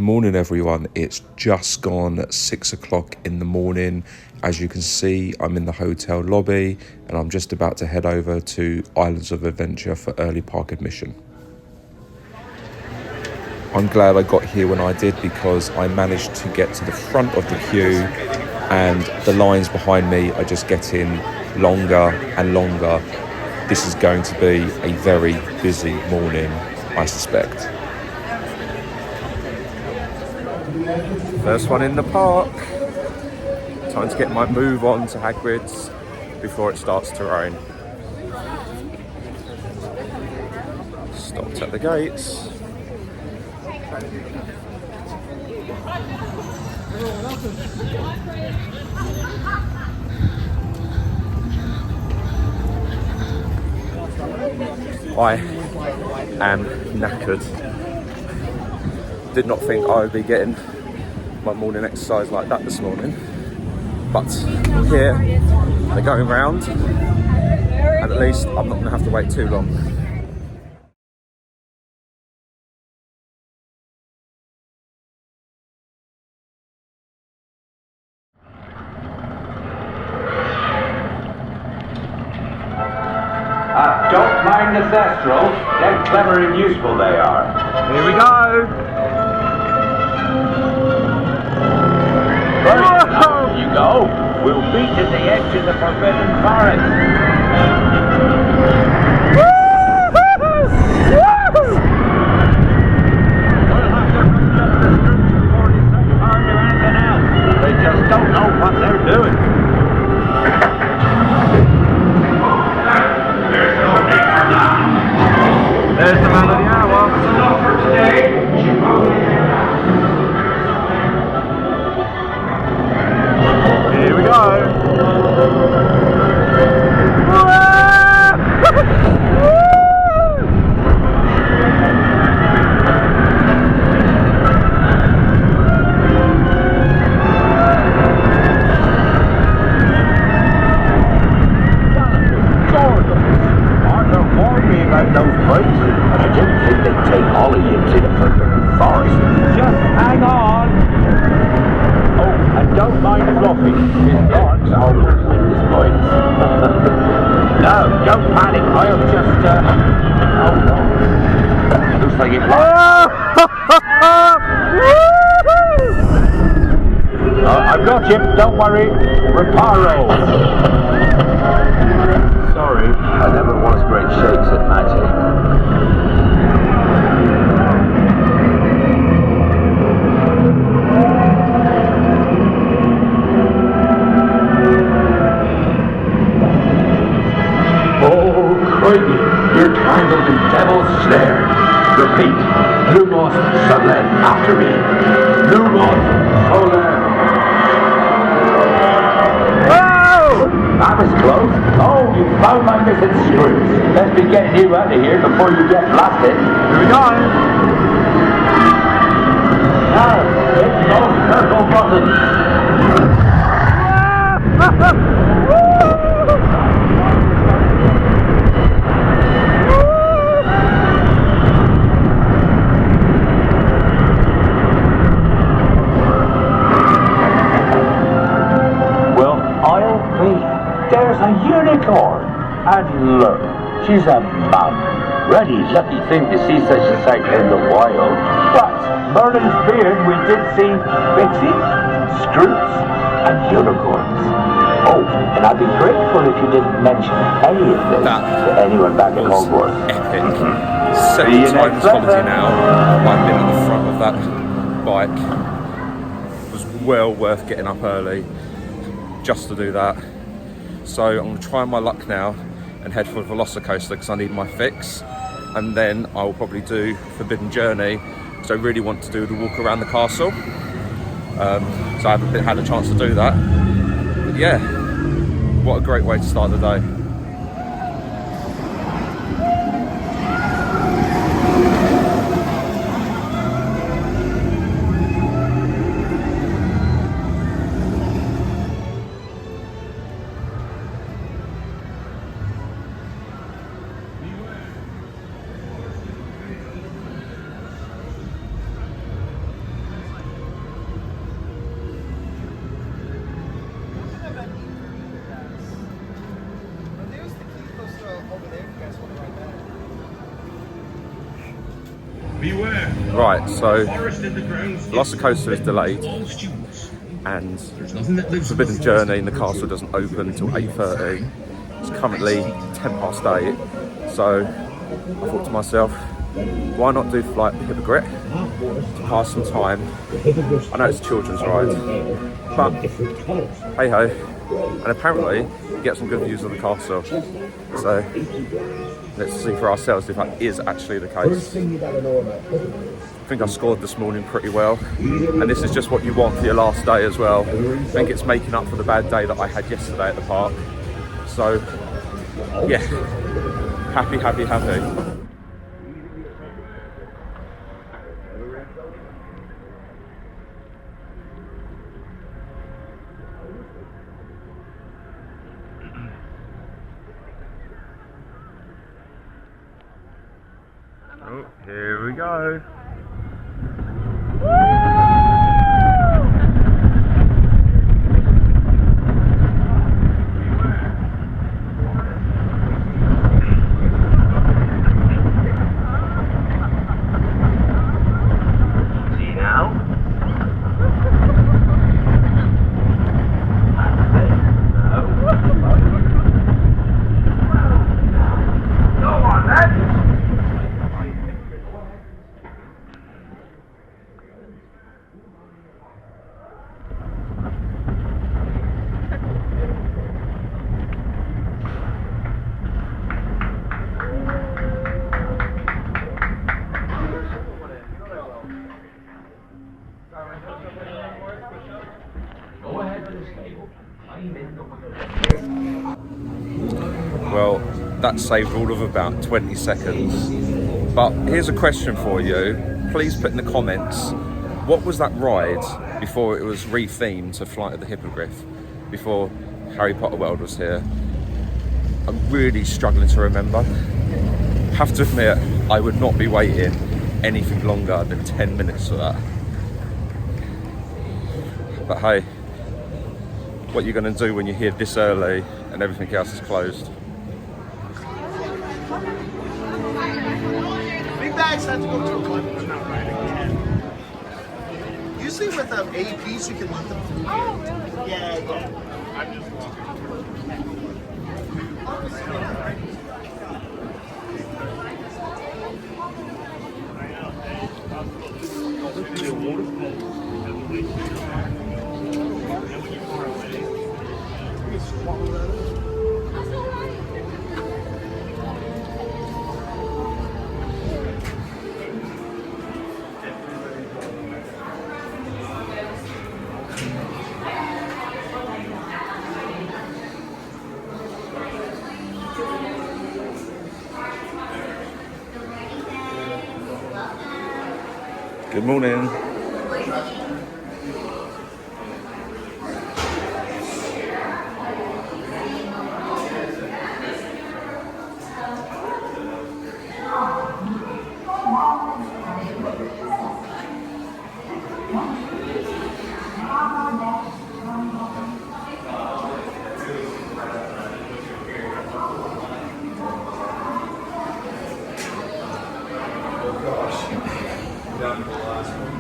morning everyone, it's just gone 6 o'clock in the morning. As you can see, I'm in the hotel lobby and I'm just about to head over to Islands of Adventure for early park admission. I'm glad I got here when I did because I managed to get to the front of the queue and the lines behind me are just getting longer and longer. This is going to be a very busy morning, I suspect. First one in the park. Time to get my move on to Hagrid's before it starts to rain. Stopped at the gates. I am knackered. Did not think I would be getting my morning exercise like that this morning, but here they're going round and at least I'm not going to have to wait too long. Don't mind the thestrals, they're clever and useful they are. Here we go! First, now you go. We'll beat at the edge of the Forbidden Forest. We'll have to just the streets before they set fire to anything else. They just don't know what they're doing. There's the man of the hour. Enough for today. Here we go. I've got you, don't worry. Reparo. Sorry. I never was great shakes at magic. Oh, Craigie, you're tangled in devil's snare. Repeat, Lumos Solen after me. Lumos Solen. That was close. Oh, you found my missing screws. Let's be getting you out of here before you get blasted. Here we go. Now, hit those purple buttons. There's a unicorn, and look, she's a mum. Really lucky thing to see such a sight in the wild. But Merlin's beard, we did see pixies, scroots, and unicorns. Oh, and I'd be grateful if you didn't mention any of this to anyone back at Hogwarts. Epic. Second time this holiday now, I've been at the front of that bike. It was well worth getting up early just to do that. So I'm going to try my luck now and head for the Velocicoaster because I need my fix, and then I will probably do Forbidden Journey because I really want to do the walk around the castle. So I haven't had a chance to do that. But yeah, what a great way to start the day. Beware. Right, so Forest in the grounds. Velocicoaster is delayed, All students. and There's nothing that lives Forbidden above Journey in the castle doesn't open until 8:30. It's currently 8:10, so I thought to myself, why not do Flight the Hippogriff to pass some time? I know it's a children's ride, but hey ho. And apparently you get some good views of the castle, so let's see for ourselves if that is actually the case. I think I scored this morning pretty well, and this is just what you want for your last day as well. I think it's making up for the bad day that I had yesterday at the park. So yeah, happy. Oh, here we go. See now? Go on, then. Well, that saved all of about 20 seconds. But here's a question for you. Please put in the comments, what was that ride before it was rethemed to Flight of the Hippogriff, before Harry Potter World was here? I'm really struggling to remember. Have to admit, I would not be waiting anything longer than 10 minutes for that. But hey, what you're going to do when you're here this early and everything else is closed? Big bags have to go to a club and not ride again. Usually with APs, you can let them through. Oh, really? Yeah. I'm just walking. Good morning. Down to the last one.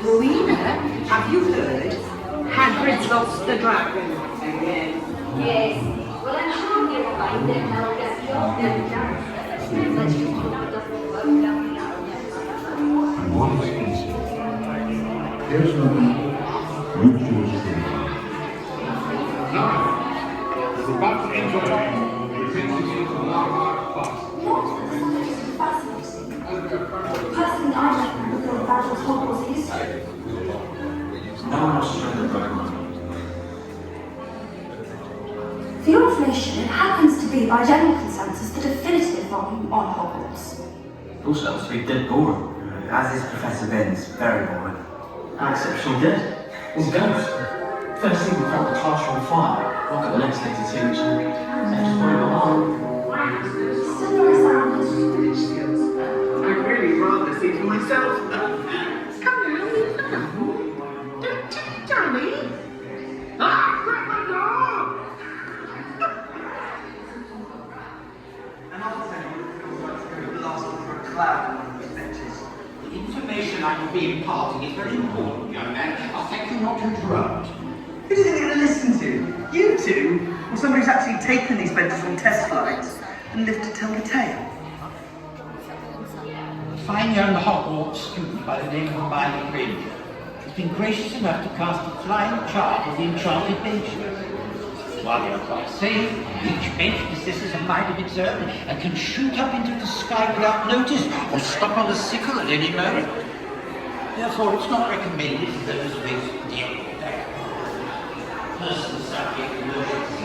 Rowena, have you heard? Hagrid's lost the dragon. Yes. Well, I'm sure he'll find it and I'll get you off there. Let's just hope it doesn't work down now. And what is easy? There's no need. You choose the Now, we're about to enter the intensity of the large fast. Personally, I reckon the battle's Hogwarts history. No one else turned the dragon. For your information, it happens to be, by general consensus, the definitive volume on Hogwarts. Also, it's been dead boring. As is Professor Ben's, very boring. Exceptionally dead. It's a ghost. First thing we found the classroom fire. Look at the next thing to teach. Left us very behind. Still very sound. I'd really rather see for myself. Come now, don't teach Johnny. Ah, grab my dog! And I'll tell you what it feels like to go blasting for a cloud on those benches. The information I will be imparting is very important, young man. I'll thank you not to interrupt. Who do you think they're going to listen to? You two? Or somebody who's actually taken these benches on test flights and lived to tell the tale? A fine young Hogwarts student by the name of Hermione Granger has been gracious enough to cast a flying charge of the enchanted benches. While they are quite safe, each bench possesses a mind of its own and can shoot up into the sky without notice or stop on the sickle at any moment. Therefore, it's not recommended for those with the personal subject emergency.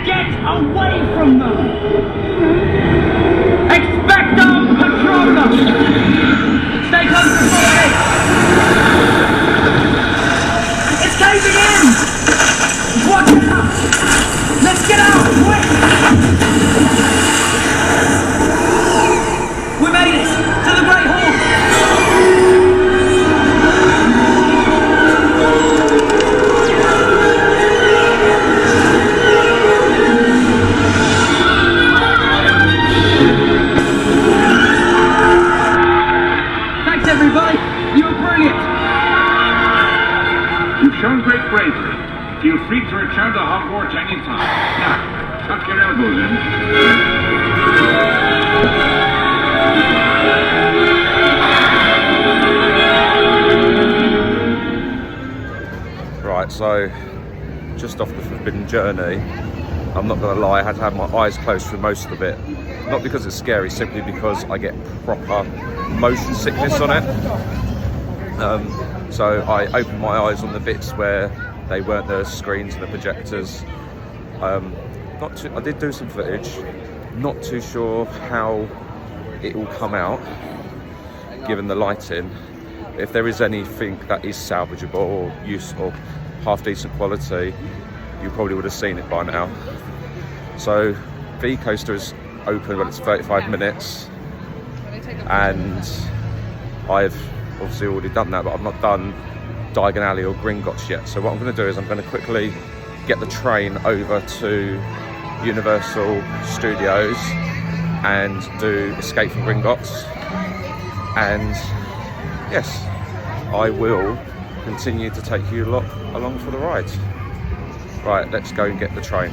Get away from them! porch anytime. Now, tuck your elbows in. Right, so just off the Forbidden Journey, I'm not gonna lie, I had to have my eyes closed for most of it. Not because it's scary, simply because I get proper motion sickness on it. So I opened my eyes on the bits where they weren't the screens and the projectors. I did do some footage, not too sure how it will come out, given the lighting. If there is anything that is salvageable or useful, half decent quality, you probably would have seen it by now. So the coaster is open, but it's 35 minutes, and I've obviously already done that, but I've not done Diagon Alley or Gringotts yet. So what I'm going to do is I'm going to quickly get the train over to Universal Studios and do Escape from Gringotts, and yes, I will continue to take you lot along for the ride. Right, let's go and get the train.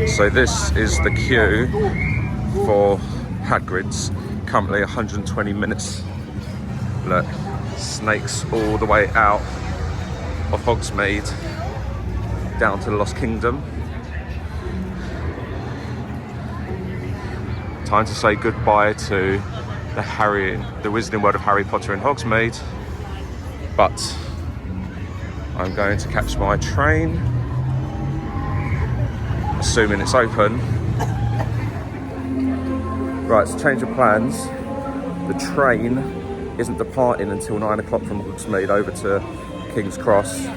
So this is the queue for Hagrid's, currently 120 minutes. Look, snakes all the way out of Hogsmeade down to the Lost Kingdom. Time to say goodbye to the Wizarding World of Harry Potter in Hogsmeade. But I'm going to catch my train, assuming it's open. Right, so change of plans. The train isn't departing until 9 o'clock from Hogsmeade over to King's Cross.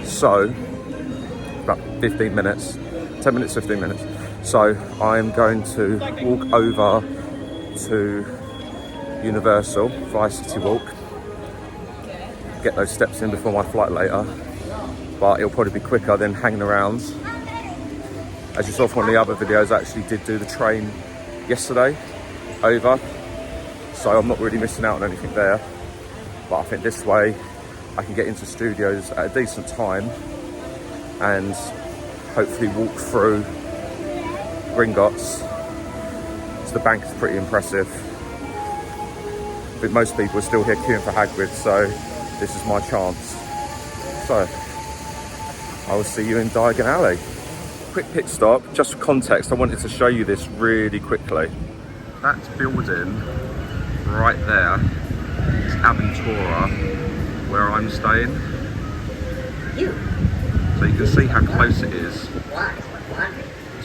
So, about 15 minutes, 10 minutes, 15 minutes. So I'm going to walk over to Universal via City Walk, get those steps in before my flight later, but it'll probably be quicker than hanging around. As you saw from one of the other videos, I actually did do the train yesterday over, so I'm not really missing out on anything there. But I think this way I can get into studios at a decent time and hopefully walk through Gringotts. So the bank is pretty impressive. I think most people are still here queuing for Hagrid, so this is my chance. So I will see you in Diagon Alley. Quick pit stop, just for context, I wanted to show you this really quickly. That building right there is Aventura, where I'm staying. So you can see how close it is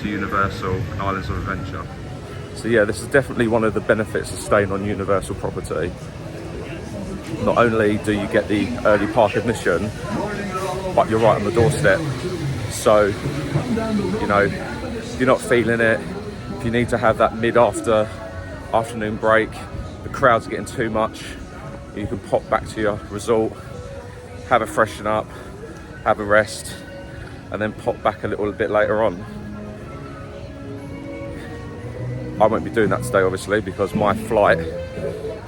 to Universal and Islands of Adventure. So yeah, this is definitely one of the benefits of staying on Universal property. Not only do you get the early park admission, but you're right on the doorstep. So, you know, if you're not feeling it, if you need to have that afternoon break, the crowd's getting too much, you can pop back to your resort, have a freshen up, have a rest, and then pop back a little bit later on. I won't be doing that today, obviously, because my flight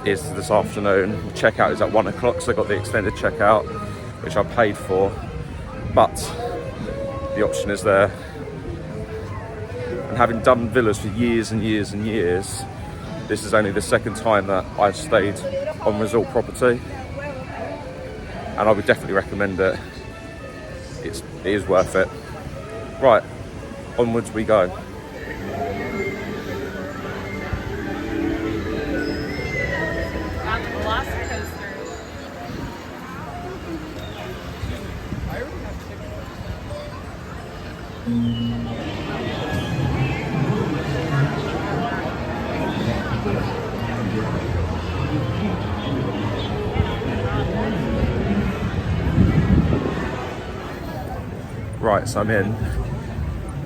is this afternoon. The checkout is at 1 o'clock, so I got the extended checkout, which I paid for, but the option is there. And having done villas for years and years and years, this is only the second time that I've stayed on resort property, and I would definitely recommend it. It is worth it. Right, onwards we go. Right, so I'm in.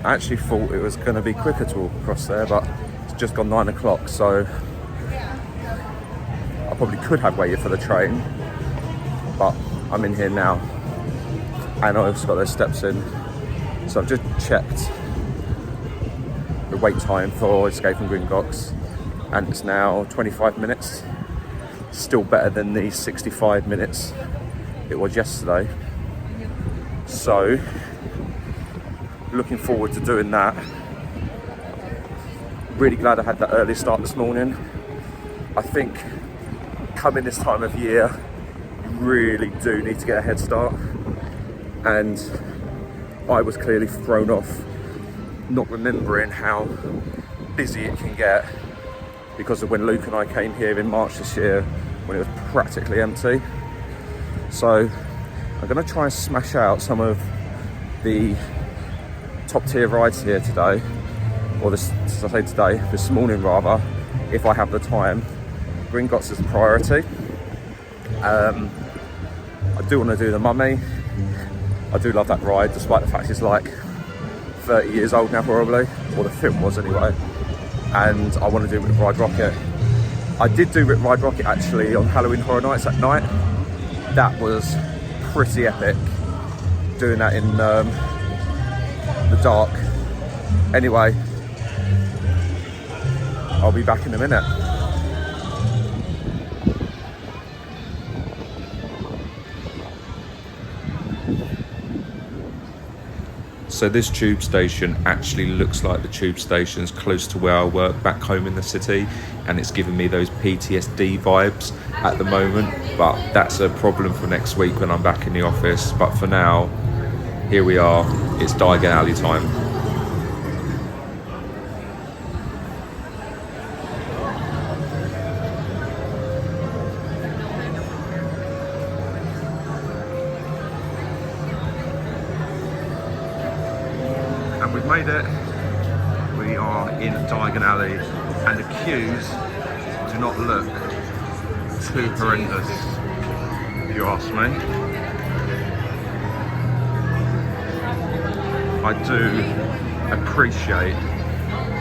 I actually thought it was going to be quicker to walk across there, but it's just gone 9 o'clock, so I probably could have waited for the train, but I'm in here now, and I've also got those steps in. So I've just checked the wait time for Escape from Gringotts, and it's now 25 minutes. Still better than the 65 minutes it was yesterday. So, looking forward to doing that. Really glad I had that early start this morning. I think coming this time of year, you really do need to get a head start. And I was clearly thrown off not remembering how busy it can get because of when Luke and I came here in March this year when it was practically empty. So I'm going to try and smash out some of the top tier rides here today, or this morning rather, if I have the time. Gringotts is a priority. I do want to do the Mummy. I do love that ride, despite the fact it's like 30 years old now probably, or the film was anyway. And I want to do Rip Ride Rocket. I did do Rip Ride Rocket actually on Halloween Horror Nights at night. That was pretty epic, doing that in the dark. Anyway, I'll be back in a minute. So this tube station actually looks like the tube stations close to where I work back home in the city, and it's giving me those PTSD vibes at the moment, but that's a problem for next week when I'm back in the office. But for now, here we are, it's Diagon Alley time. And we've made it. We are in Diagon Alley, and the queues do not look too horrendous, if you ask me. I do appreciate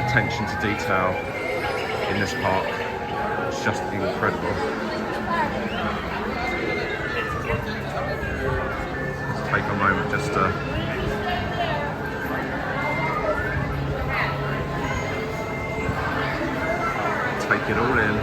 attention to detail in this park. It's just incredible. Let's take a moment just to take it all in.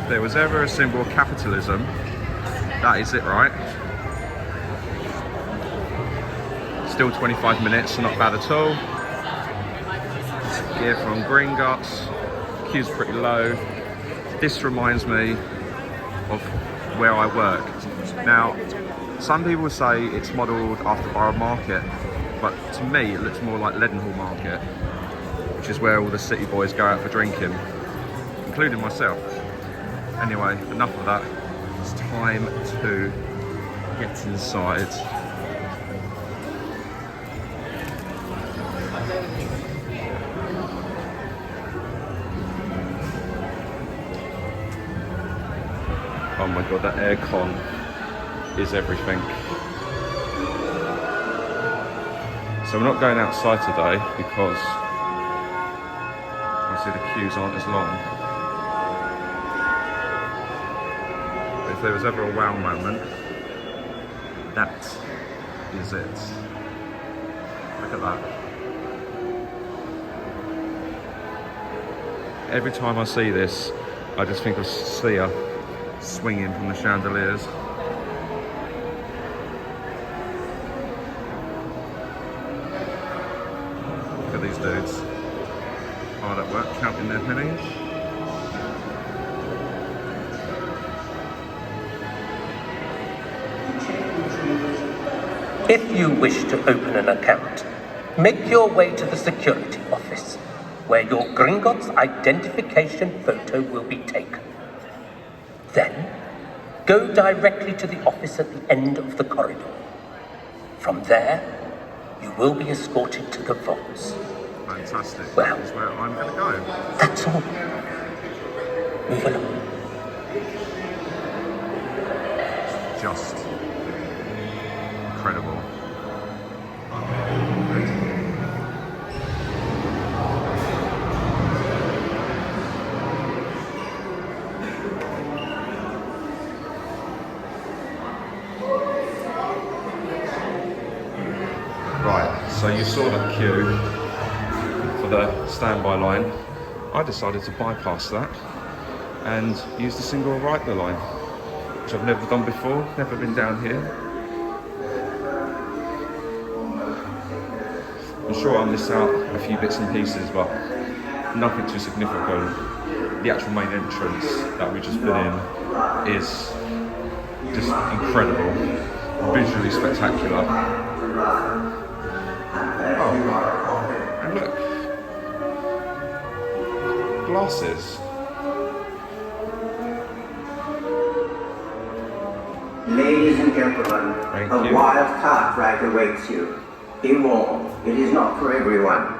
If there was ever a symbol of capitalism, that is it, right? Still 25 minutes, so not bad at all. Here from Gringotts, queue's pretty low. This reminds me of where I work. Now, some people say it's modelled after Borough Market, but to me it looks more like Leadenhall Market, which is where all the city boys go out for drinking, including myself. Anyway, enough of that. It's time to get inside. Oh my god, that aircon is everything. So we're not going outside today because obviously the queues aren't as long. But if there was ever a wow moment, that is it. Look at that. Every time I see this, I just think of Sia swinging from the chandeliers. Look at these dudes. Hard at work counting their pennies. If you wish to open an account, make your way to the security office, where your Gringotts identification photo will be taken. Then, go directly to the office at the end of the corridor. From there, you will be escorted to the vaults. Fantastic. Well, that's where I'm going to go. That's all. Move along. Just incredible. So you saw that queue for the standby line. I decided to bypass that and use the single arrival line, which I've never done before, never been down here. I'm sure I'll miss out a few bits and pieces, but nothing too significant. The actual main entrance that we've just been in is just incredible, visually spectacular. Oh, and look, glasses. Ladies and gentlemen, a wild cart ride awaits you. Be warned, it is not for everyone.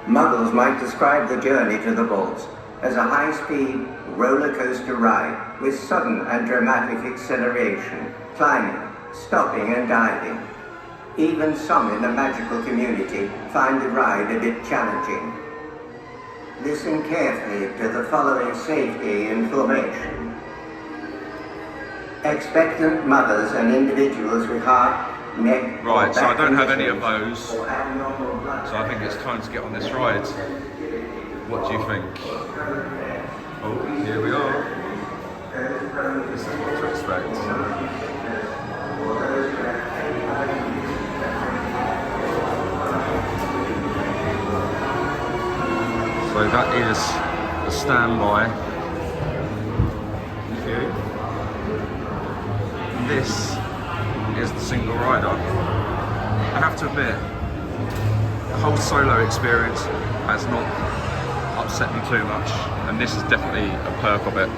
Muggles might describe the journey to the vaults as a high-speed roller coaster ride with sudden and dramatic acceleration, climbing, stopping and diving. Even some in the magical community find the ride a bit challenging. Listen carefully to the following safety information. Expectant mothers and individuals with heart, neck, right, so I don't have any of those, so I think it's time to get on this ride. What do you think? Oh, here we are. This is what to expect. So that is the standby queue. This is the single rider. I have to admit, the whole solo experience has not upset me too much, and this is definitely a perk of it.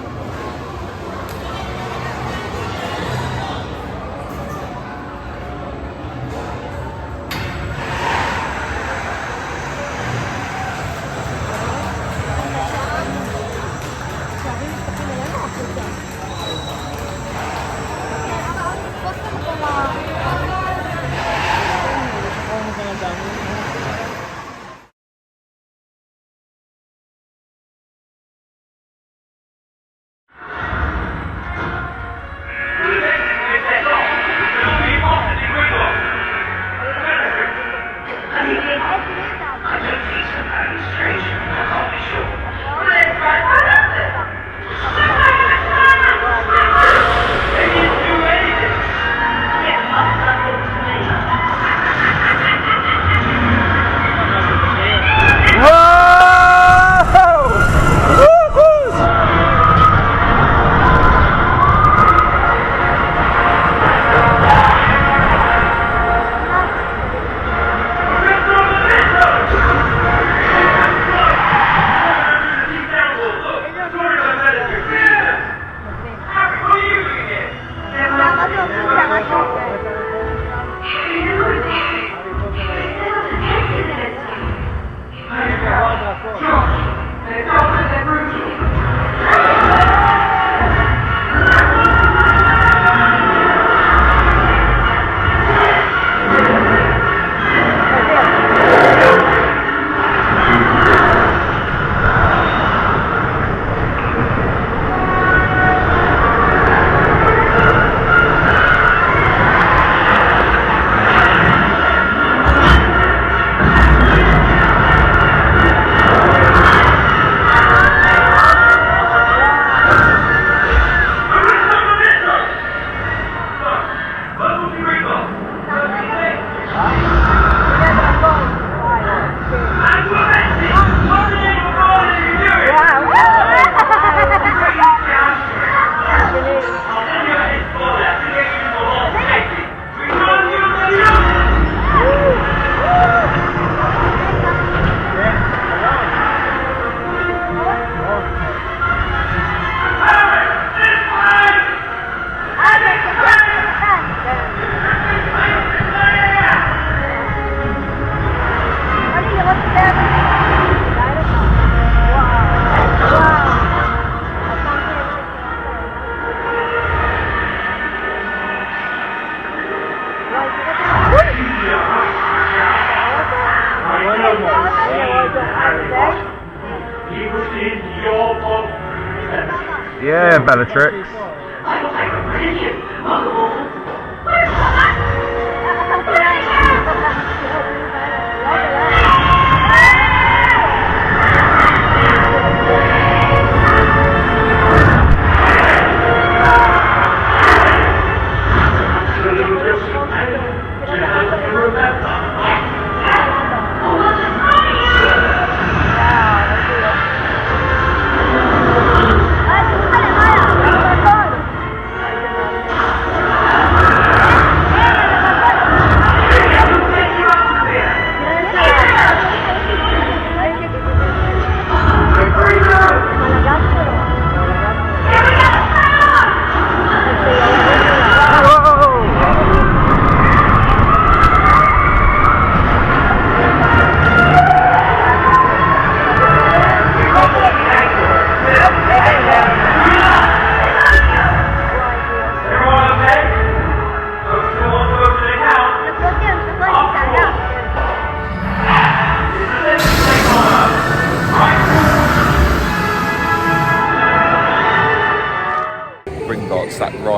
Yeah, Bellatrix.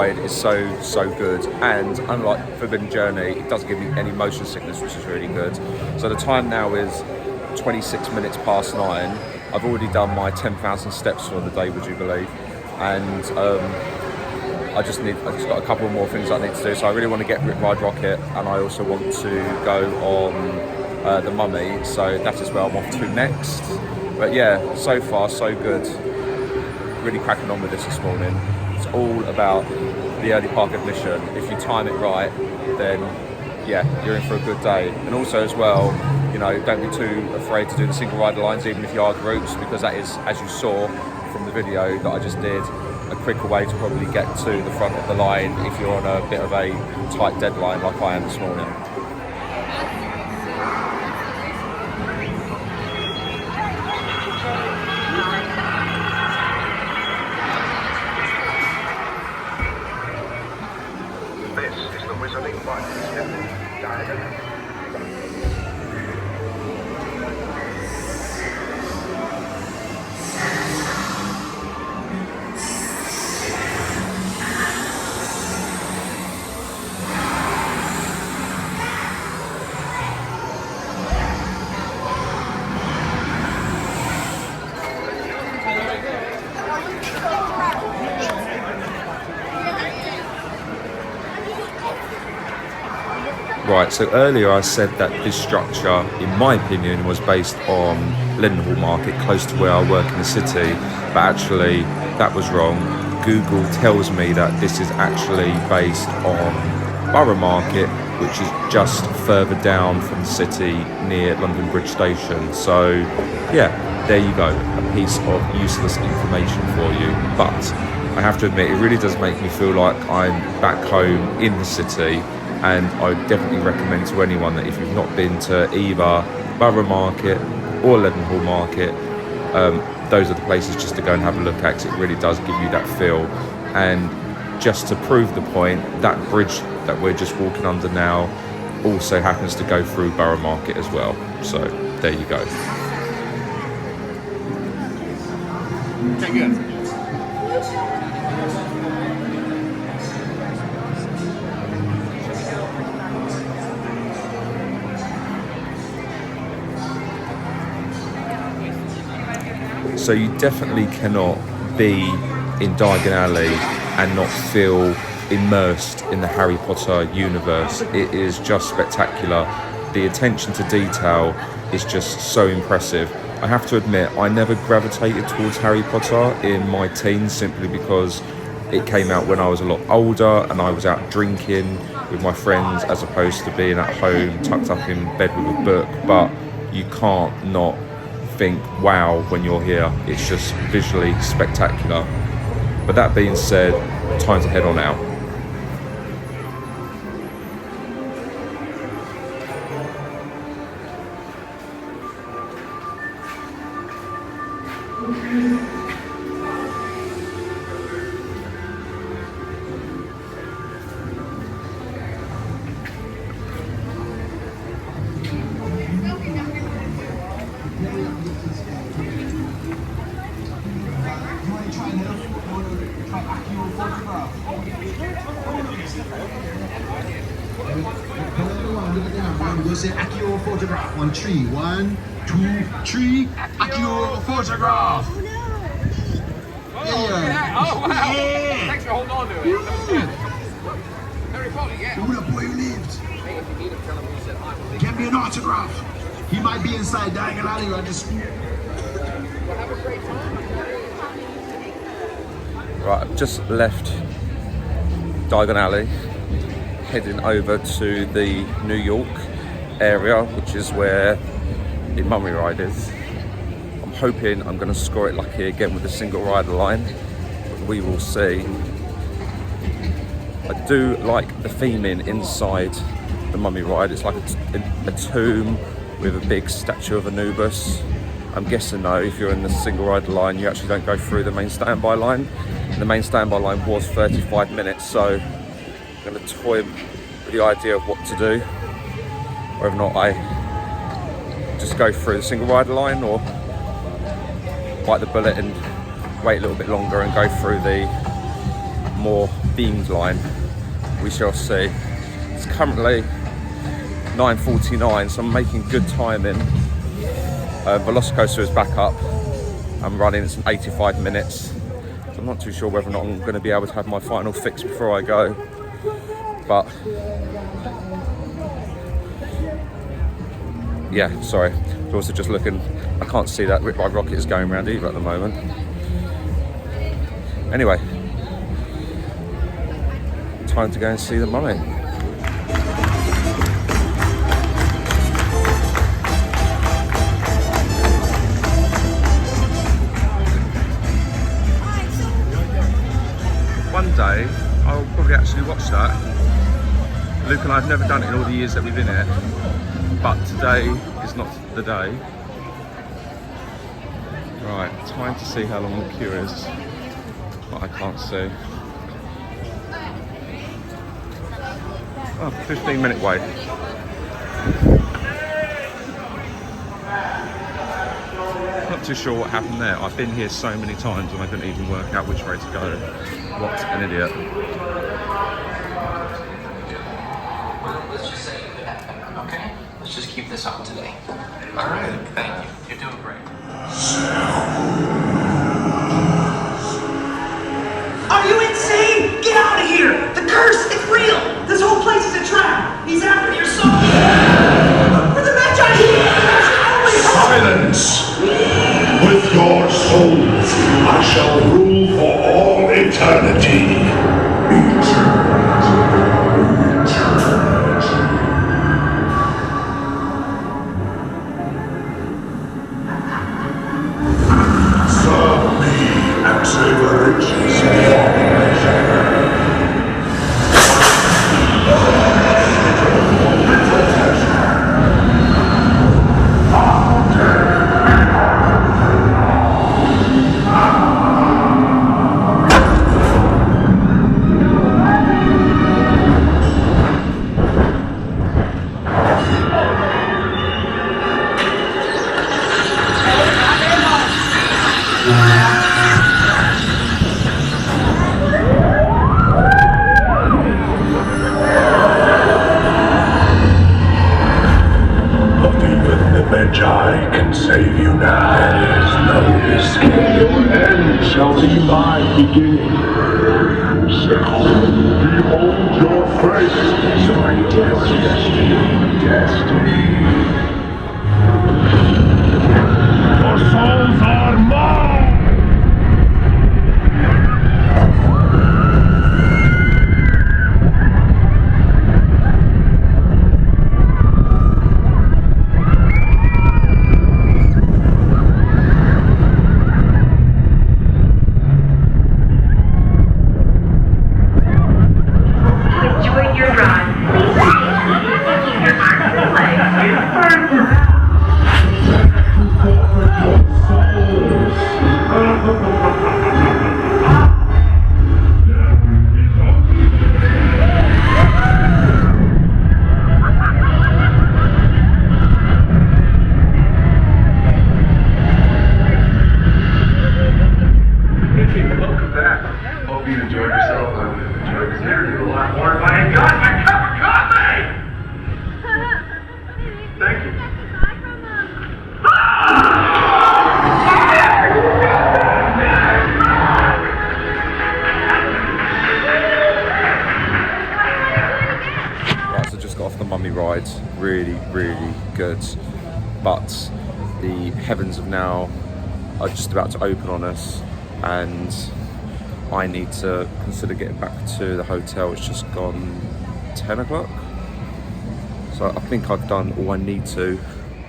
ride is so good, and unlike Forbidden Journey, it doesn't give me any motion sickness, which is really good. So the time now is 26 minutes past 9. I've already done my 10,000 steps for the day, would you believe? And I just got a couple more things I need to do. So I really want to get Ride Rocket, and I also want to go on the Mummy. So that is where I'm off to next. But yeah, so far so good. Really cracking on with this morning. It's all about the early park admission. If you time it right, then yeah, you're in for a good day. And also as well, you know, don't be too afraid to do the single rider lines, even if you are groups, because that is, as you saw from the video that I just did, a quicker way to probably get to the front of the line if you're on a bit of a tight deadline like I am this morning. This is the Wizarding Bank. Diagon. Right, so earlier I said that this structure, in my opinion, was based on Leadenhall Market, close to where I work in the city, but actually that was wrong. Google tells me that this is actually based on Borough Market, which is just further down from the city near London Bridge Station. So yeah, there you go, a piece of useless information for you. But I have to admit, it really does make me feel like I'm back home in the city. And I definitely recommend to anyone that if you've not been to either Borough Market or Leadenhall Market, those are the places just to go and have a look at, because it really does give you that feel. And just to prove the point, that bridge that we're just walking under now also happens to go through Borough Market as well. So there you go. Okay, good. So you definitely cannot be in Diagon Alley and not feel immersed in the Harry Potter universe. It is just spectacular. The attention to detail is just so impressive. I have to admit, I never gravitated towards Harry Potter in my teens, simply because it came out when I was a lot older and I was out drinking with my friends, as opposed to being at home tucked up in bed with a book. But you can't not think wow when you're here. It's just visually spectacular. But that being said, time to head on out. We'll say Akio photograph on 3. 1, 2, 3. Akio photograph. Oh, wow. Yeah. Thanks for holding on to it. That was good. Harry Potter, yeah. Who the boy lived? Hey, if you need him, tell him you said hi. Get me an autograph. He might be inside Diagon Alley right this. Well, have a great time. Right, I've just left Diagon Alley, heading over to the New York area, which is where the Mummy Ride is. I'm hoping I'm going to score it lucky again with a single rider line, but we will see. I do like the theming inside the Mummy Ride. It's like a tomb with a big statue of Anubis. I'm guessing though, if you're in the single rider line, you actually don't go through the main standby line. And the main standby line was 35 minutes, so I'm going to toy with the idea of what to do. Whether or not I just go through the single rider line or bite the bullet and wait a little bit longer and go through the more themed line. We shall see. It's currently 9:49, so I'm making good timing. Velocicoaster is back up. I'm running, it's 85 minutes. So I'm not too sure whether or not I'm going to be able to have my final fix before I go. But yeah, sorry. I was also just looking, I can't see that Rip by Rocket is going around either at the moment. Anyway, time to go and see the mummy. One day, I'll probably actually watch that. Luke and I have never done it in all the years that we've been here, but today is not the day. Right, time to see how long the queue is, but I can't see. Oh, 15-minute wait. Not too sure what happened there. I've been here so many times and I couldn't even work out which way to go. What an idiot. Let's just say it could happen, okay? Let's just keep this on today. All right, thank you. You're doing great. Are you insane? Get out of here! The curse, it's real! This whole place is a trap! He's after your soul! For the Magi! Silence! With your souls, I shall rule for all eternity. Serve me and savor riches beyond measure. Magi can save you now. There is no escape. Your end shall be my beginning. Behold your face. Your destiny. Your souls are mine. Really good, but the heavens of now are just about to open on us and I need to consider getting back to the hotel. It's just gone 10 o'clock, so I think I've done all I need to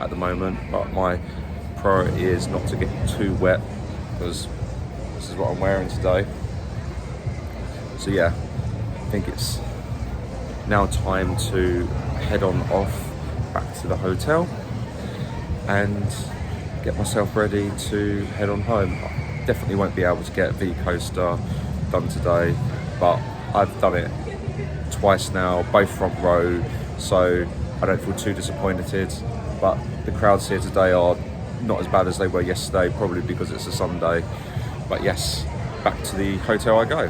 at the moment, but my priority is not to get too wet because this is what I'm wearing today. So yeah, I think it's now time to head on off back to the hotel and get myself ready to head on home. I definitely won't be able to get V Coaster done today, but I've done it twice now, both front row, so I don't feel too disappointed. But the crowds here today are not as bad as they were yesterday, probably because it's a Sunday. But yes, back to the hotel I go.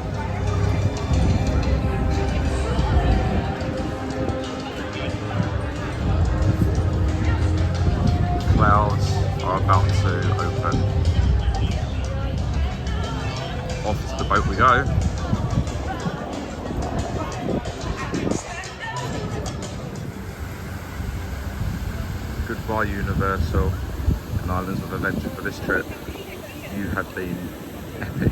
go. Goodbye Universal and Islands of Adventure for this trip. You have been epic.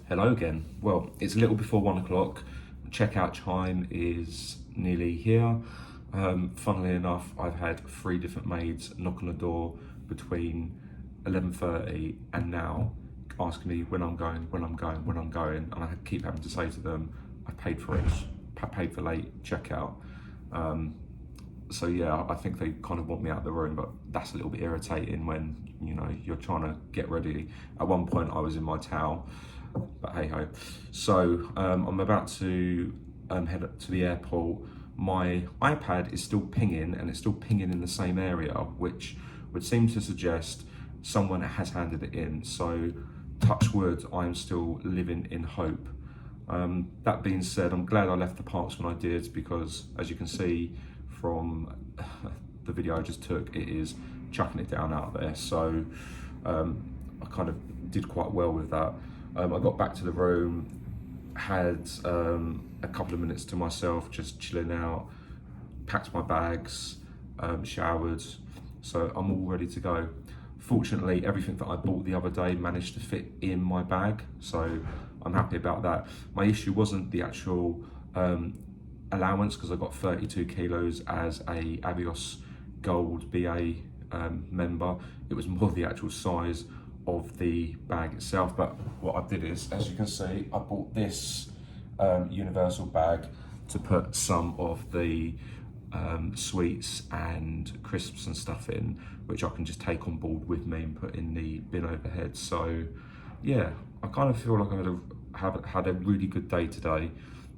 Hello again. Well, it's a little before 1 o'clock. Checkout time is nearly here. Funnily enough, I've had 3 different maids knock on the door between 11:30 and now, asking me when I'm going, and I keep having to say to them, I paid for it. I paid for late checkout. So yeah, I think they kind of want me out of the room, but that's a little bit irritating when, you know, you're trying to get ready. At one point I was in my towel, but hey ho. So I'm about to head up to the airport. My iPad is still pinging, and it's still pinging in the same area, which would seem to suggest someone has handed it in. So touch wood, I'm still living in hope. That being said, I'm glad I left the parks when I did, because as you can see from the video I just took, it is chucking it down out there. So I kind of did quite well with that. I got back to the room, had a couple of minutes to myself, just chilling out, packed my bags, showered, so I'm all ready to go. Fortunately, everything that I bought the other day managed to fit in my bag, so I'm happy about that. My issue wasn't the actual allowance, because I got 32 kilos as a Avios Gold BA member. It was more the actual size of the bag itself. But what I did is, as you can see, I bought this universal bag to put some of the sweets and crisps and stuff in, which I can just take on board with me and put in the bin overhead. So yeah, I kind of feel like I had a really good day today.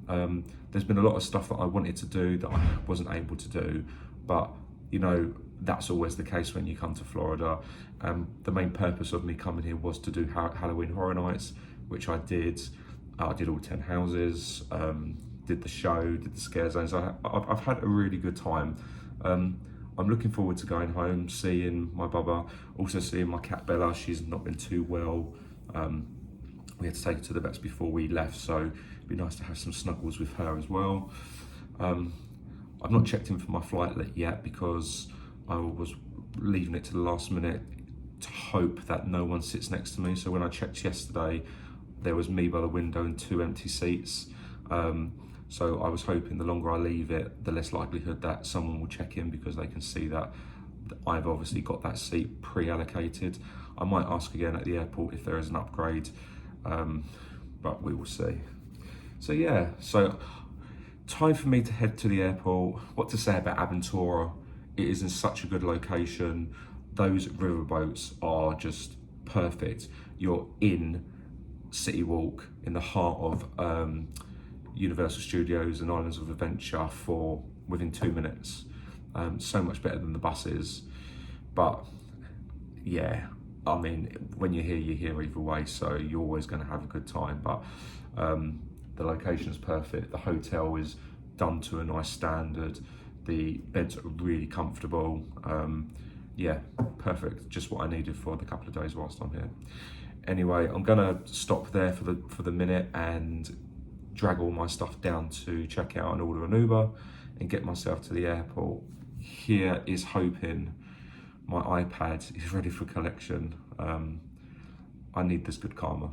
There's been a lot of stuff that I wanted to do that I wasn't able to do, but you know, that's always the case when you come to Florida. The main purpose of me coming here was to do Halloween Horror Nights, which I did. I did all 10 houses, did the show, did the scare zones. I've had a really good time. I'm looking forward to going home, seeing my bubba, also seeing my cat Bella. She's not been too well. We had to take her to the vets before we left, so it'd be nice to have some snuggles with her as well. I've not checked in for my flight yet, because I was leaving it to the last minute to hope that no one sits next to me. So when I checked yesterday, there was me by the window and 2 empty seats. So I was hoping the longer I leave it, the less likelihood that someone will check in, because they can see that I've obviously got that seat pre-allocated. I might ask again at the airport if there is an upgrade, but we will see. So yeah, so time for me to head to the airport. What to say about Aventura? It is in such a good location. Those riverboats are just perfect. You're in City Walk, in the heart of Universal Studios and Islands of Adventure within 2 minutes. So much better than the buses. But yeah, I mean, when you're here either way, so you're always going to have a good time. But the location is perfect. The hotel is done to a nice standard. The beds are really comfortable. Yeah, perfect. Just what I needed for the couple of days whilst I'm here. Anyway, I'm gonna stop there for the minute and drag all my stuff down to check out and order an Uber and get myself to the airport. Here is hoping my iPad is ready for collection. I need this good karma.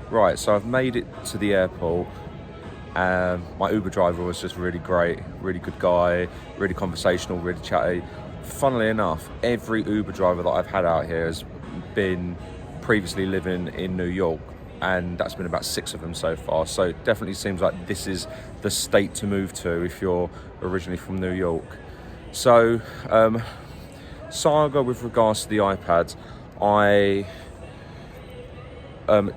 Right, so I've made it to the airport. My Uber driver was just really great, really good guy, really conversational, really chatty. Funnily enough, every Uber driver that I've had out here has been previously living in New York, and that's been about 6 of them so far. So it definitely seems like this is the state to move to if you're originally from New York. So, saga with regards to the iPad, I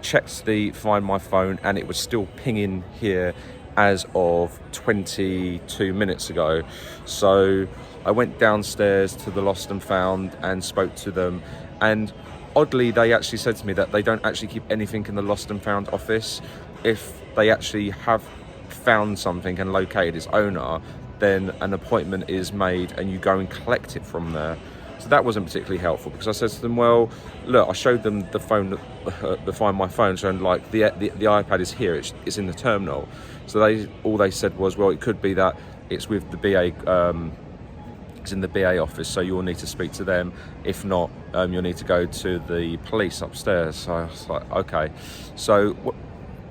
checked the Find My Phone and it was still pinging here as of 22 minutes ago. So I went downstairs to the Lost and Found and spoke to them, and oddly they actually said to me that they don't actually keep anything in the Lost and Found office. If they actually have found something and located its owner, then an appointment is made and you go and collect it from there. So that wasn't particularly helpful, because I said to them, well, look, I showed them the phone, the Find My Phone, showing like the iPad is here, it's in the terminal. So all they said was, well, it could be that it's with the BA, it's in the BA office, so you'll need to speak to them. If not, you'll need to go to the police upstairs. So I was like, okay. So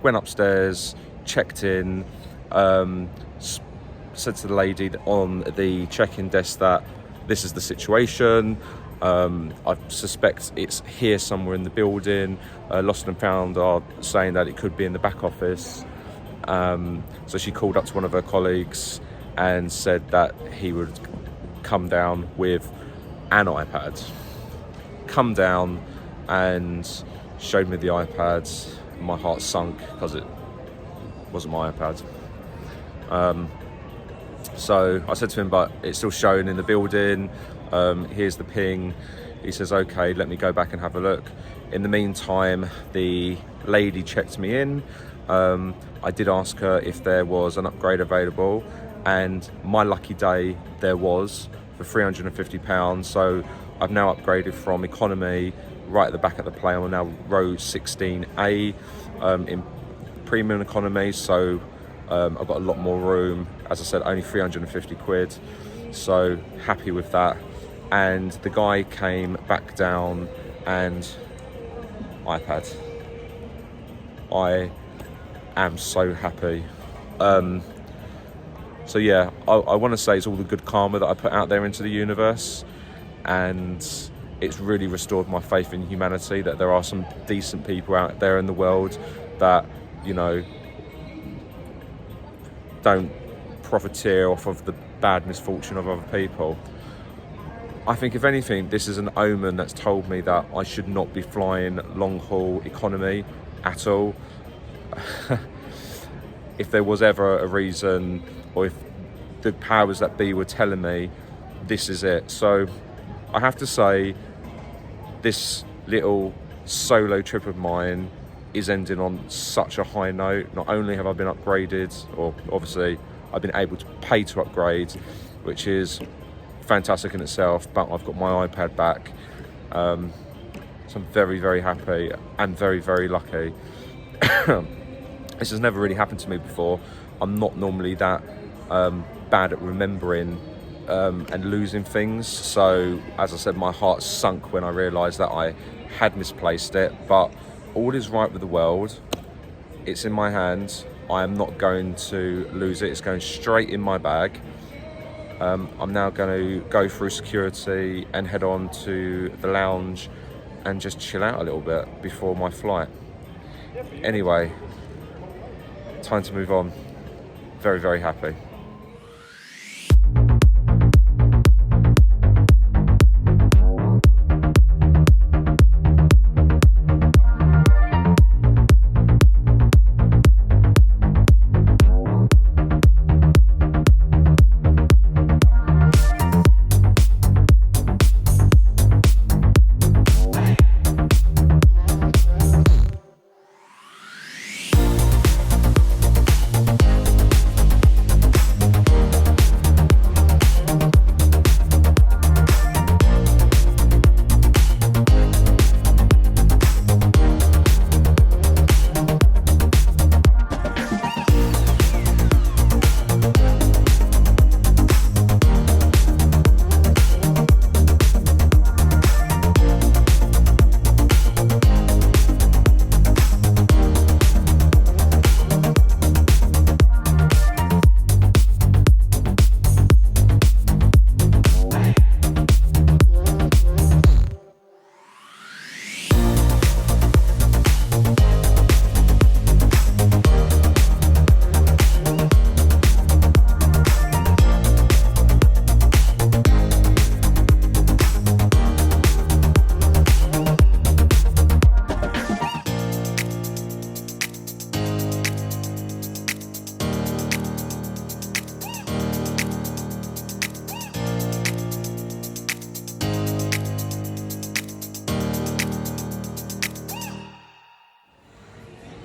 went upstairs, checked in, said to the lady on the check-in desk that this is the situation. I suspect it's here somewhere in the building. Lost and Found are saying that it could be in the back office. So she called up to one of her colleagues and said that he would come down with an iPad. Come down and showed me the iPad. My heart sunk because it wasn't my iPad. So I said to him, but it's still showing in the building. Here's the ping. He says, okay, let me go back and have a look. In the meantime, the lady checked me in. I did ask her if there was an upgrade available, and my lucky day, there was, for £350. So I've now upgraded from economy right at the back of the plane. I'm now row 16A in premium economy. So I've got a lot more room. As I said, only 350 quid. So happy with that. And the guy came back down and iPad. I am so happy. So yeah, I want to say it's all the good karma that I put out there into the universe, and it's really restored my faith in humanity, that there are some decent people out there in the world that, you know, don't profiteer off of the bad misfortune of other people. I think if anything, this is an omen that's told me that I should not be flying long haul economy at all. If there was ever a reason, or if the powers that be were telling me, this is it. So I have to say, this little solo trip of mine is ending on such a high note. Not only have I been upgraded, or obviously I've been able to pay to upgrade, which is fantastic in itself, but I've got my iPad back. So I'm very, very happy and very, very lucky. This has never really happened to me before. I'm not normally that bad at remembering and losing things. So as I said, my heart sunk when I realised that I had misplaced it, but all is right with the world. It's in my hands. I am not going to lose it. It's going straight in my bag. I'm now going to go through security and head on to the lounge and just chill out a little bit before my flight. Anyway, time to move on. Very, very happy.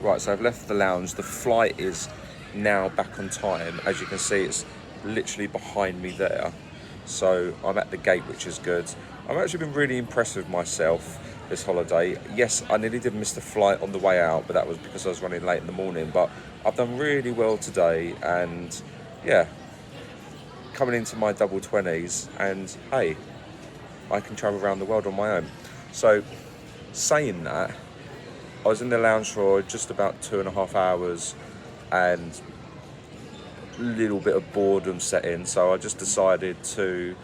Right, so I've left the lounge. The flight is now back on time. As you can see, it's literally behind me there. So I'm at the gate, which is good. I've actually been really impressed with myself this holiday. Yes, I nearly did miss the flight on the way out, but that was because I was running late in the morning. But I've done really well today, and yeah, coming into my double 20s, and hey, I can travel around the world on my own. So saying that, I was in the lounge for just about 2.5 hours, and a little bit of boredom set in, so I just decided to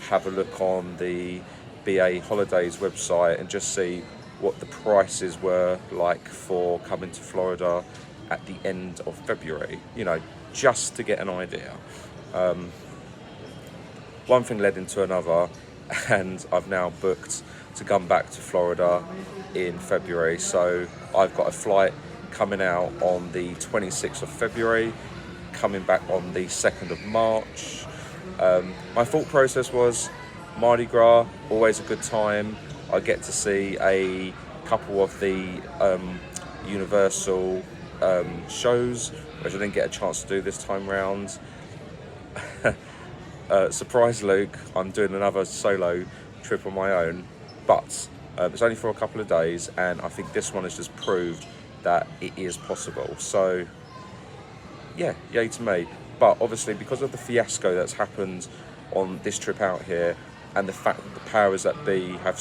have a look on the BA Holidays website and just see what the prices were like for coming to Florida at the end of February, you know, just to get an idea. One thing led into another, and I've now booked to come back to Florida in February. So I've got a flight coming out on the 26th of February, coming back on the 2nd of March. My thought process was Mardi Gras, always a good time. I get to see a couple of the Universal shows, which I didn't get a chance to do this time round. Surprise Luke, I'm doing another solo trip on my own, but it's only for a couple of days, and I think this one has just proved that it is possible. So yeah, yay to me. But obviously, because of the fiasco that's happened on this trip out here, and the fact that the powers that be have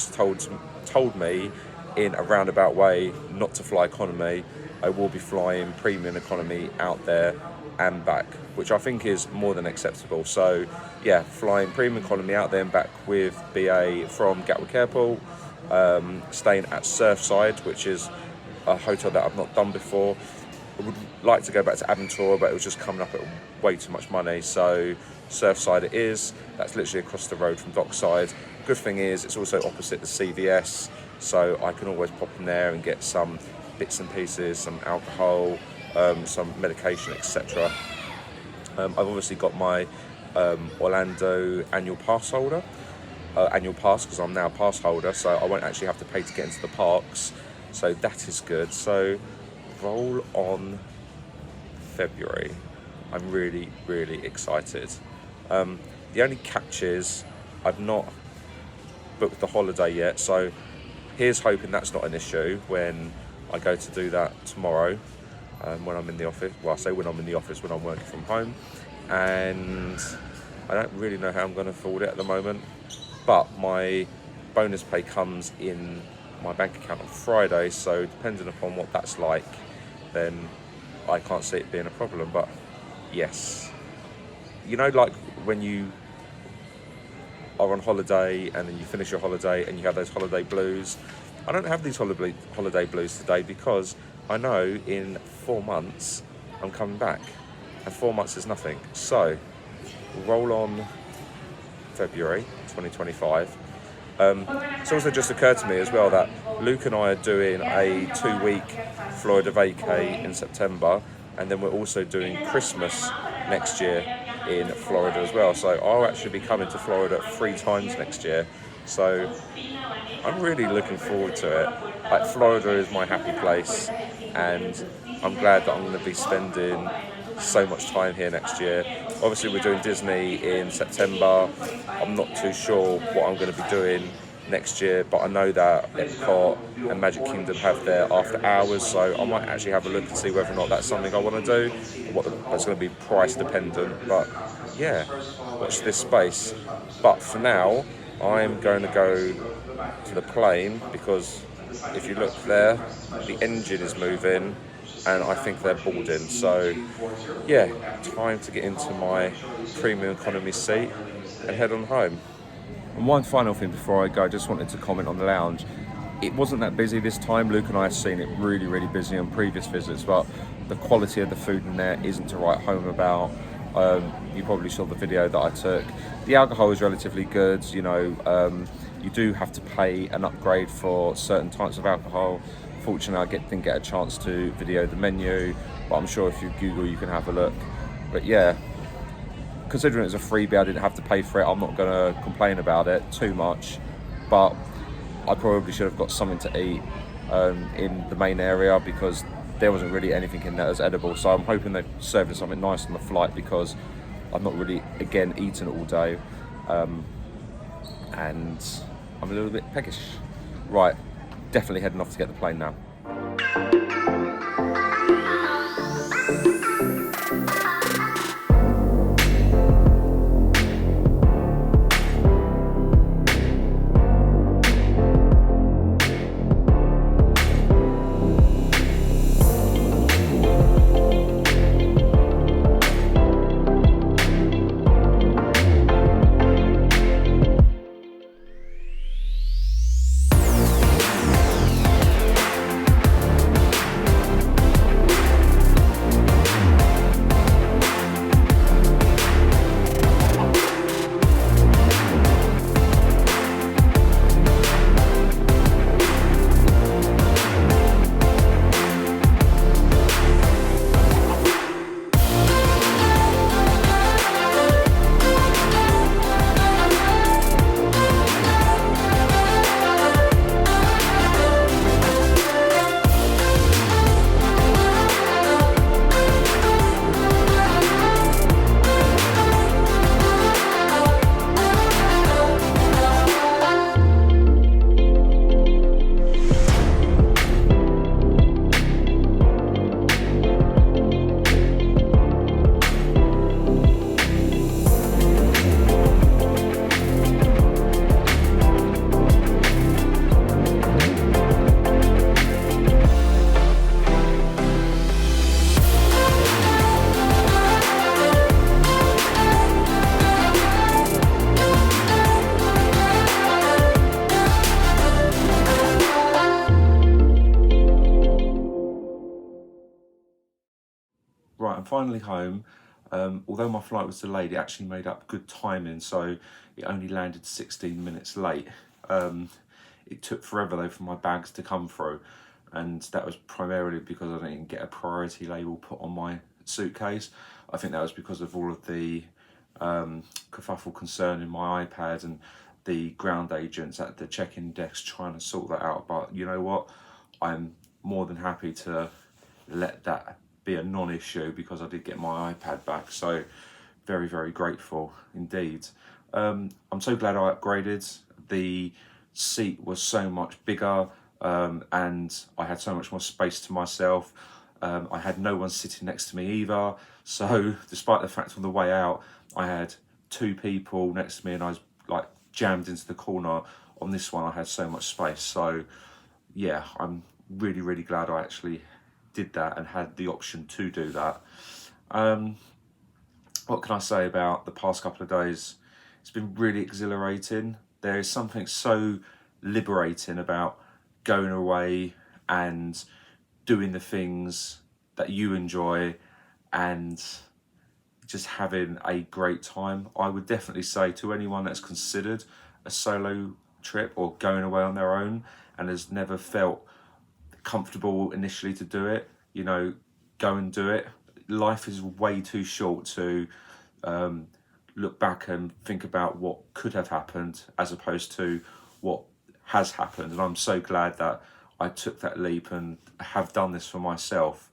told me in a roundabout way not to fly economy, I will be flying premium economy out there and back, which I think is more than acceptable. So yeah, flying premium economy out there and back with BA from Gatwick Airport, staying at Surfside, which is a hotel that I've not done before. I would like to go back to Aventura, but it was just coming up at way too much money. So Surfside it is. That's literally across the road from Dockside. Good thing is it's also opposite the CVS, so I can always pop in there and get some bits and pieces, some alcohol, some medication, etc. I've obviously got my Orlando annual pass because I'm now a pass holder, so I won't actually have to pay to get into the parks. So that is good. So roll on February. I'm really, really excited. The only catch is I've not booked the holiday yet, so here's hoping that's not an issue when I go to do that tomorrow, when I'm in the office. Well, I say when I'm in the office, when I'm working from home, and I don't really know how I'm going to afford it at the moment, but my bonus pay comes in my bank account on Friday, so depending upon what that's like, then I can't see it being a problem. But yes, you know, like when you are on holiday and then you finish your holiday and you have those holiday blues. I don't have these holiday blues today because I know in 4 months I'm coming back, and 4 months is nothing. So roll on February 2025. It's also just occurred to me as well that Luke and I are doing a 2-week Florida vacay in September, and then we're also doing Christmas next year in Florida as well. So I'll actually be coming to Florida 3 times next year. So I'm really looking forward to it. Like, Florida is my happy place, and I'm glad that I'm going to be spending so much time here next year. Obviously we're doing Disney in September. I'm not too sure what I'm going to be doing next year, but I know that Epcot and Magic Kingdom have their after hours, so I might actually have a look and see whether or not that's something I want to do, or that's going to be price dependent. But yeah, watch this space. But for now, I'm going to go to the plane, because if you look there, the engine is moving and I think they're boarding. So yeah, time to get into my premium economy seat and head on home. And one final thing before I go, I just wanted to comment on the lounge. It wasn't that busy this time. Luke and I have seen it really, really busy on previous visits, but the quality of the food in there isn't to write home about. You probably saw the video that I took. The alcohol is relatively good. You know, you do have to pay an upgrade for certain types of alcohol. Fortunately, I didn't get a chance to video the menu, but I'm sure if you Google, you can have a look. But yeah, considering it was a freebie, I didn't have to pay for it. I'm not going to complain about it too much, but I probably should have got something to eat in the main area, because there wasn't really anything in that as edible. So I'm hoping they're serving something nice on the flight, because I've not really, again, eaten all day. And I'm a little bit peckish. Right, definitely heading off to get the plane now. Right, I'm finally home. Although my flight was delayed, it actually made up good timing, so it only landed 16 minutes late. It took forever though for my bags to come through, and that was primarily because I didn't get a priority label put on my suitcase. I think that was because of all of the kerfuffle concerning my iPad and the ground agents at the check-in desk trying to sort that out. But you know what? I'm more than happy to let that be a non-issue, because I did get my iPad back, so very, very grateful indeed. I'm so glad I upgraded. The seat was so much bigger, and I had so much more space to myself. I had no one sitting next to me either, so despite the fact on the way out I had 2 people next to me and I was like jammed into the corner, on this one I had so much space. So yeah, I'm really, really glad I actually did that and had the option to do that. What can I say about the past couple of days? It's been really exhilarating. There is something so liberating about going away and doing the things that you enjoy and just having a great time. I would definitely say to anyone that's considered a solo trip or going away on their own and has never felt comfortable initially to do it, you know, go and do it. Life is way too short to look back and think about what could have happened as opposed to what has happened. And I'm so glad that I took that leap and have done this for myself.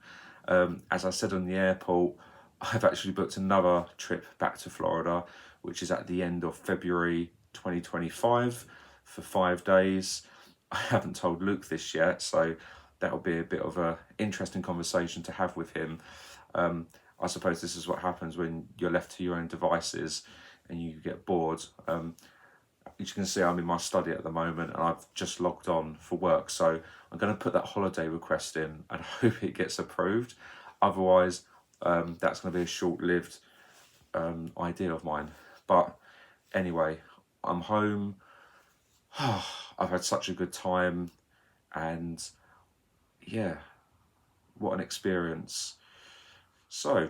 As I said on the airport, I've actually booked another trip back to Florida, which is at the end of February 2025 for 5 days. I haven't told Luke this yet, so that'll be a bit of an interesting conversation to have with him. I suppose this is what happens when you're left to your own devices and you get bored. As you can see, I'm in my study at the moment and I've just logged on for work, so I'm going to put that holiday request in and hope it gets approved. Otherwise, that's going to be a short-lived idea of mine. But anyway, I'm home. I've had such a good time, and yeah, what an experience. So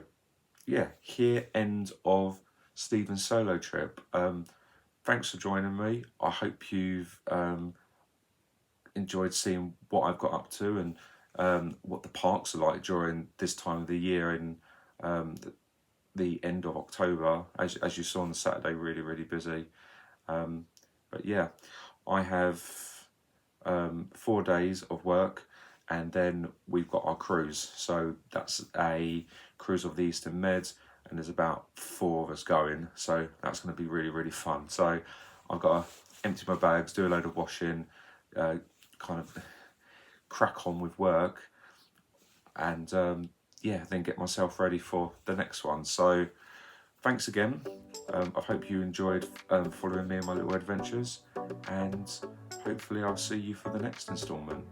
yeah, here end of Stephen's solo trip. Thanks for joining me. I hope you've enjoyed seeing what I've got up to and what the parks are like during this time of the year in the end of October. As you saw on the Saturday, really, really busy. But yeah, I have 4 days of work and then we've got our cruise. So that's a cruise of the Eastern Med, and there's about 4 of us going, so that's going to be really, really fun. So I've got to empty my bags, do a load of washing, kind of crack on with work, and yeah, then get myself ready for the next one. So thanks again. I hope you enjoyed following me in my little adventures, and hopefully I'll see you for the next instalment.